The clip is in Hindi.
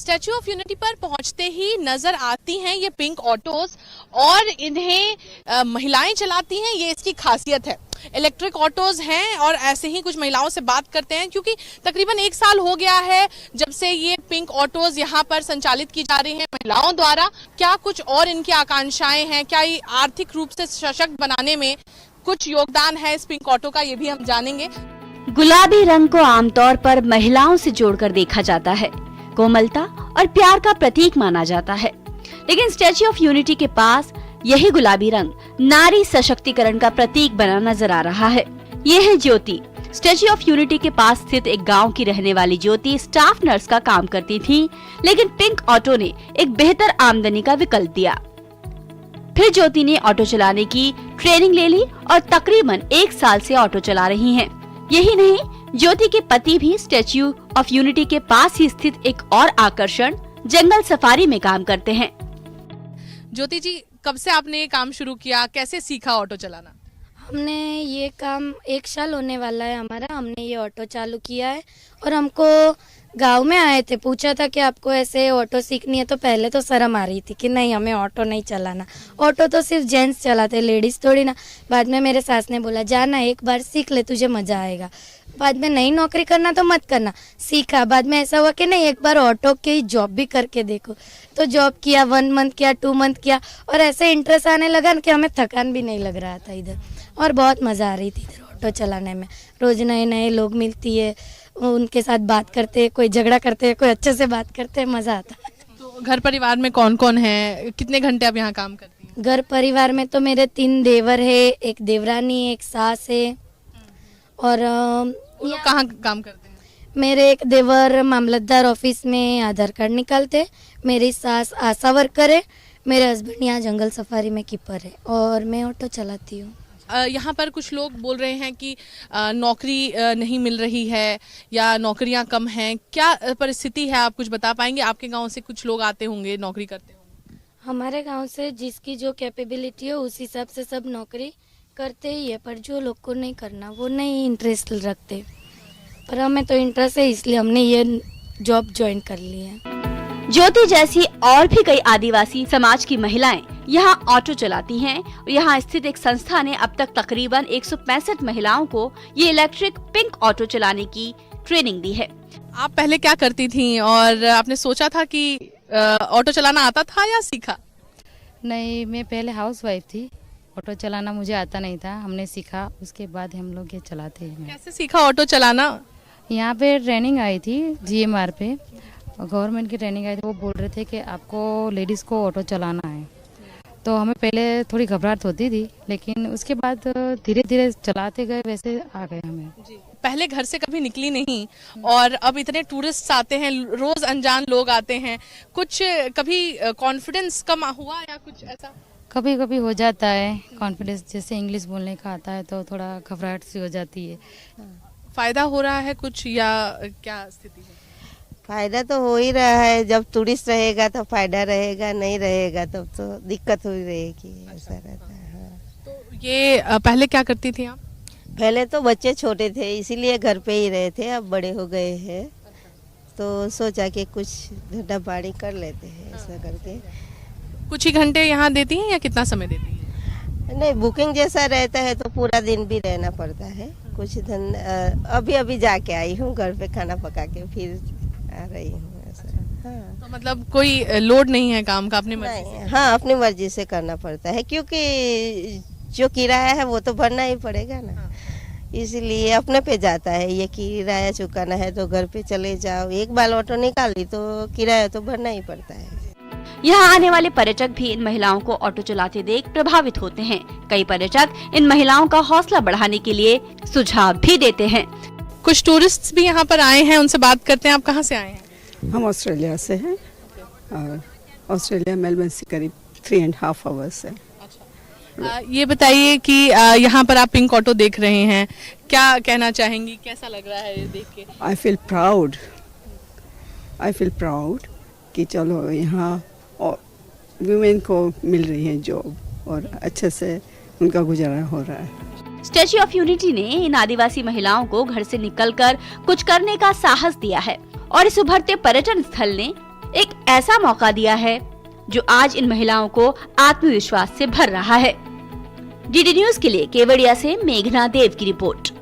स्टैच्यू ऑफ यूनिटी पर पहुंचते ही नजर आती हैं ये पिंक ऑटोज और इन्हें महिलाएं चलाती हैं, ये इसकी खासियत है। इलेक्ट्रिक ऑटोज हैं और ऐसे ही कुछ महिलाओं से बात करते हैं क्योंकि तकरीबन 1 साल हो गया है जब से ये पिंक ऑटोज यहाँ पर संचालित की जा रही हैं महिलाओं द्वारा। क्या कुछ और इनकी आकांक्षाएं हैं, क्या ये आर्थिक रूप से सशक्त बनाने में कुछ योगदान है इस पिंक ऑटो का, ये भी हम जानेंगे। गुलाबी रंग को आमतौर पर महिलाओं से जोड़कर देखा जाता है, कोमलता और प्यार का प्रतीक माना जाता है, लेकिन स्टैच्यू ऑफ यूनिटी के पास यही गुलाबी रंग नारी सशक्तिकरण का प्रतीक बना नजर आ रहा है। ये है ज्योति। स्टैच्यू ऑफ यूनिटी के पास स्थित एक गांव की रहने वाली ज्योति स्टाफ नर्स का काम करती थी, लेकिन पिंक ऑटो ने एक बेहतर आमदनी का विकल्प दिया। फिर ज्योति ने ऑटो चलाने की ट्रेनिंग ले ली और तकरीबन 1 साल से ऑटो चला रही हैं। यही नहीं, ज्योति के पति भी स्टैच्यू ऑफ यूनिटी के पास ही स्थित एक और आकर्षण जंगल सफारी में काम करते हैं। ज्योति जी, कब से आपने ये काम शुरू किया, कैसे सीखा ऑटो चलाना? हमने ये काम 1 साल होने वाला है हमारा। हमने ये ऑटो चालू किया है और हमको गांव में आए थे, पूछा था कि आपको ऐसे ऑटो सीखनी है, तो पहले तो शर्म आ रही थी कि नहीं हमें ऑटो नहीं चलाना, ऑटो तो सिर्फ जेंट्स चलाते, लेडीज थोड़ी ना। बाद में मेरे सास ने बोला जाना एक बार सीख ले, तुझे मजा आएगा। बाद में नई नौकरी करना तो मत करना, सीखा। बाद में ऐसा हुआ कि नहीं एक बार ऑटो की जॉब भी करके देखो, तो जॉब किया, 1 मंथ किया, 2 मंथ किया और ऐसे इंटरेस्ट आने लगा कि हमें थकान भी नहीं लग रहा था इधर, और बहुत मज़ा आ रही थी इधर ऑटो चलाने में। रोज नए नए लोग मिलती है, उनके साथ बात करते, कोई झगड़ा करते, कोई अच्छे से बात करते, मज़ा आता है। तो घर परिवार में कौन कौन है, कितने घंटे आप यहाँ काम करती हैं? घर परिवार में तो मेरे 3 देवर है, एक देवरानी, एक सास है। और वो लोग कहाँ काम करते हैं? मेरे एक देवर मामलतदार ऑफिस में आधार कार्ड निकालते, मेरी सास आशा वर्कर है, मेरे हस्बैंड यहाँ जंगल सफारी में कीपर है और मैं ऑटो चलाती हूँ। यहाँ पर कुछ लोग बोल रहे हैं कि नौकरी नहीं मिल रही है या नौकरियाँ कम हैं, क्या परिस्थिति है, आप कुछ बता पाएंगे? आपके गांव से कुछ लोग आते होंगे, नौकरी करते होंगे। हमारे गांव से जिसकी जो कैपेबिलिटी है उस हिसाब से सब नौकरी करते ही है, पर जो लोग को नहीं करना वो नहीं इंटरेस्ट रखते, पर हमें तो इंटरेस्ट है इसलिए हमने ये जॉब ज्वाइन कर ली है। ज्योति जैसी और भी कई आदिवासी समाज की महिलाएं यहाँ ऑटो चलाती हैं। यहाँ स्थित एक संस्था ने अब तक तकरीबन 165 महिलाओं को ये इलेक्ट्रिक पिंक ऑटो चलाने की ट्रेनिंग दी है। आप पहले क्या करती थी और आपने सोचा था कि ऑटो चलाना आता था या सीखा? नहीं, मैं पहले हाउसवाइफ थी, ऑटो चलाना मुझे आता नहीं था, हमने सीखा, उसके बाद हम लोग ये चलाते हैं। कैसे सीखा ऑटो चलाना? यहाँ पे ट्रेनिंग आई थी GMR पे, गवर्नमेंट की ट्रेनिंग आई थी। वो बोल रहे थे कि आपको लेडीज़ को ऑटो चलाना है, तो हमें पहले थोड़ी घबराहट होती थी, लेकिन उसके बाद धीरे धीरे चलाते गए, वैसे आ गए हमें। पहले घर से कभी निकली नहीं और अब इतने टूरिस्ट आते हैं, रोज अनजान लोग आते हैं, कुछ कभी कॉन्फिडेंस कम हुआ या कुछ ऐसा? कभी कभी हो जाता है कॉन्फिडेंस, जैसे इंग्लिश बोलने का आता है तो थोड़ा घबराहट सी हो जाती है। फायदा हो रहा है कुछ या क्या स्थिति है? फायदा तो हो ही रहा है, जब टूरिस्ट रहेगा तो फायदा रहेगा, नहीं रहेगा तब तो दिक्कत हो ही रहेगी, ऐसा रहता है। हाँ। तो ये पहले क्या करती थी आप? पहले तो बच्चे छोटे थे इसीलिए घर पे ही रहे थे, अब बड़े हो गए हैं तो सोचा कि कुछ धंधा पानी कर लेते हैं, ऐसा करके। कुछ ही घंटे यहाँ देती हैं या कितना समय देती हैं? नहीं, बुकिंग जैसा रहता है तो पूरा दिन भी रहना पड़ता है। कुछ अभी जाके आई हूँ, घर पे खाना पका के फिर आ रही हूँ, ऐसा। हाँ। तो मतलब कोई लोड नहीं है काम का, अपनी मर्जी से? हाँ, अपनी मर्जी से करना पड़ता है क्योंकि जो किराया है वो तो भरना ही पड़ेगा ना। हाँ। इसीलिए अपने पे जाता है, ये किराया चुकाना है तो घर पे चले जाओ, एक बार ऑटो निकाली तो किराया तो भरना ही पड़ता है। यहाँ आने वाले पर्यटक भी इन महिलाओं को ऑटो चलाते देख प्रभावित होते हैं। कई पर्यटक इन महिलाओं का हौसला बढ़ाने के लिए सुझाव भी देते हैं। कुछ टूरिस्ट भी यहाँ पर आए हैं, उनसे बात करते हैं। आप कहाँ से आए हैं? हम ऑस्ट्रेलिया से हैं और ऑस्ट्रेलिया मेलबर्न से करीब 3.5 आवर्स है। ये बताइए कि यहाँ पर आप पिंक ऑटो देख रहे हैं, क्या कहना चाहेंगी, कैसा लग रहा है ये देख के? आई फील प्राउड कि चलो यहाँ वुमेन को मिल रही है जॉब और अच्छे से उनका गुजारा हो रहा है। स्टैच्यू ऑफ यूनिटी ने इन आदिवासी महिलाओं को घर से निकलकर कुछ करने का साहस दिया है और इस उभरते पर्यटन स्थल ने एक ऐसा मौका दिया है जो आज इन महिलाओं को आत्मविश्वास से भर रहा है। डीडी न्यूज के लिए केवड़िया से मेघना देव की रिपोर्ट।